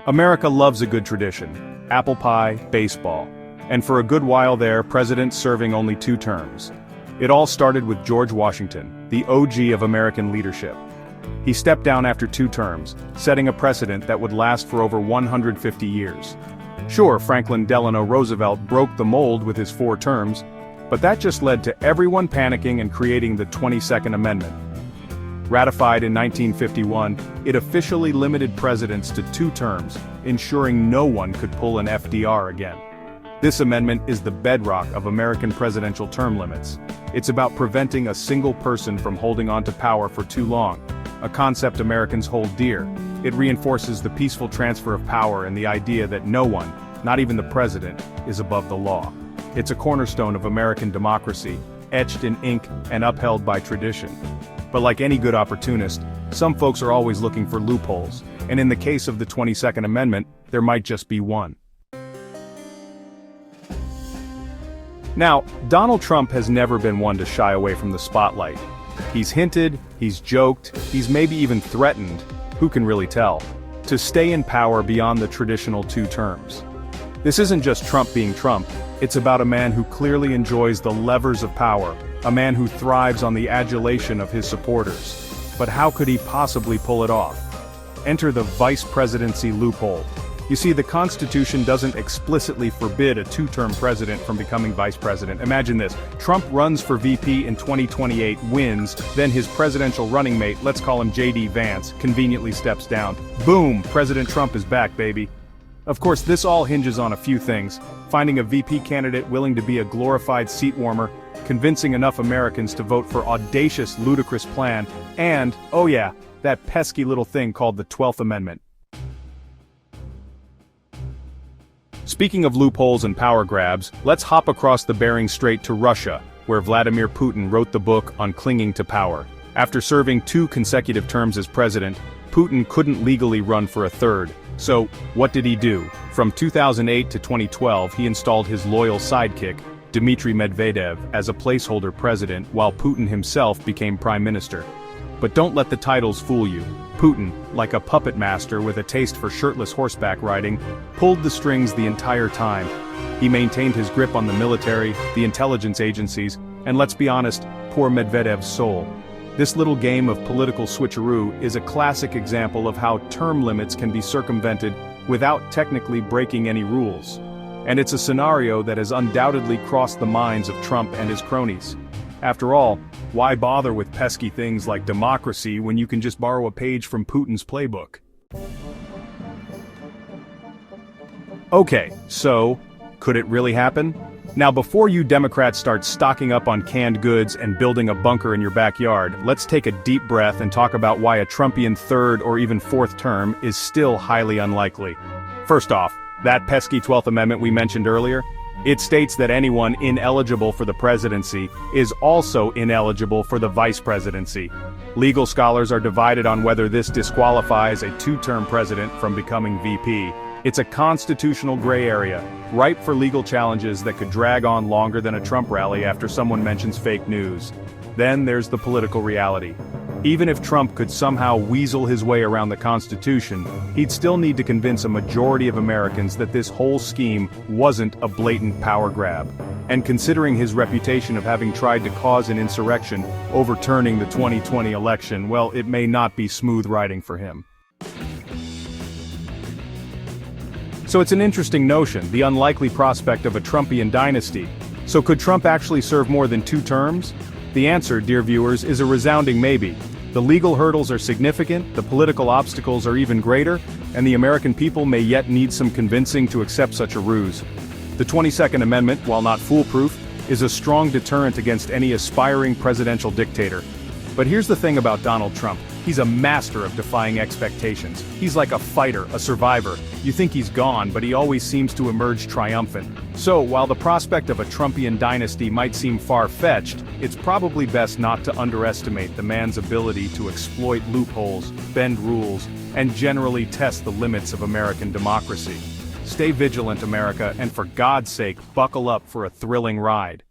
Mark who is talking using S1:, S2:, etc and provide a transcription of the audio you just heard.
S1: America loves a good tradition: apple pie, baseball. And for a good while there, presidents serving only 2 terms. It all started with George Washington, the OG of American leadership. He stepped down after 2 terms, setting a precedent that would last for over 150 years. Sure, Franklin Delano Roosevelt broke the mold with his 4 terms, but that just led to everyone panicking and creating the 22nd Amendment. Ratified in 1951, it officially limited presidents to 2 terms, ensuring no one could pull an FDR again. This amendment is the bedrock of American presidential term limits. It's about preventing a single person from holding on to power for too long, a concept Americans hold dear. It reinforces the peaceful transfer of power and the idea that no one, not even the president, is above the law. It's a cornerstone of American democracy, etched in ink and upheld by tradition. But like any good opportunist, some folks are always looking for loopholes, and in the case of the 22nd Amendment, there might just be one. Now, Donald Trump has never been one to shy away from the spotlight. He's hinted, he's joked, he's maybe even threatened, who can really tell, to stay in power beyond the traditional 2 terms. This isn't just Trump being Trump, it's about a man who clearly enjoys the levers of power, a man who thrives on the adulation of his supporters. But how could he possibly pull it off? Enter the vice presidency loophole. You see, the Constitution doesn't explicitly forbid a 2-term president from becoming vice president. Imagine this: Trump runs for VP in 2028, wins, then his presidential running mate, let's call him J.D. Vance, conveniently steps down. Boom, President Trump is back, baby. Of course, this all hinges on a few things: finding a VP candidate willing to be a glorified seat warmer, convincing enough Americans to vote for audacious, ludicrous plan, and, oh yeah, that pesky little thing called the 12th Amendment. Speaking of loopholes and power grabs, let's hop across the Bering Strait to Russia, where Vladimir Putin wrote the book on clinging to power. After serving 2 consecutive terms as president, Putin couldn't legally run for a 3rd. So, what did he do? From 2008 to 2012, he installed his loyal sidekick, Dmitry Medvedev, as a placeholder president while Putin himself became prime minister. But don't let the titles fool you. Putin, like a puppet master with a taste for shirtless horseback riding, pulled the strings the entire time. He maintained his grip on the military, the intelligence agencies, and let's be honest, poor Medvedev's soul. This little game of political switcheroo is a classic example of how term limits can be circumvented without technically breaking any rules. And it's a scenario that has undoubtedly crossed the minds of Trump and his cronies. After all, why bother with pesky things like democracy when you can just borrow a page from Putin's playbook? Okay, so, could it really happen? Now, before you Democrats start stocking up on canned goods and building a bunker in your backyard, let's take a deep breath and talk about why a Trumpian 3rd or even 4th term is still highly unlikely. First off, that pesky 12th Amendment we mentioned earlier, it states that anyone ineligible for the presidency is also ineligible for the vice presidency. Legal scholars are divided on whether this disqualifies a 2-term president from becoming VP. It's a constitutional gray area, ripe for legal challenges that could drag on longer than a Trump rally after someone mentions fake news. Then there's the political reality. Even if Trump could somehow weasel his way around the Constitution, he'd still need to convince a majority of Americans that this whole scheme wasn't a blatant power grab. And considering his reputation of having tried to cause an insurrection, overturning the 2020 election, well, it may not be smooth riding for him. So it's an interesting notion, the unlikely prospect of a Trumpian dynasty. So could Trump actually serve more than 2 terms? The answer, dear viewers, is a resounding maybe. The legal hurdles are significant, the political obstacles are even greater, and the American people may yet need some convincing to accept such a ruse. The 22nd Amendment, while not foolproof, is a strong deterrent against any aspiring presidential dictator. But here's the thing about Donald Trump. He's a master of defying expectations. He's like a fighter, a survivor. You think he's gone, but he always seems to emerge triumphant. So, while the prospect of a Trumpian dynasty might seem far-fetched, it's probably best not to underestimate the man's ability to exploit loopholes, bend rules, and generally test the limits of American democracy. Stay vigilant, America, and for God's sake, buckle up for a thrilling ride.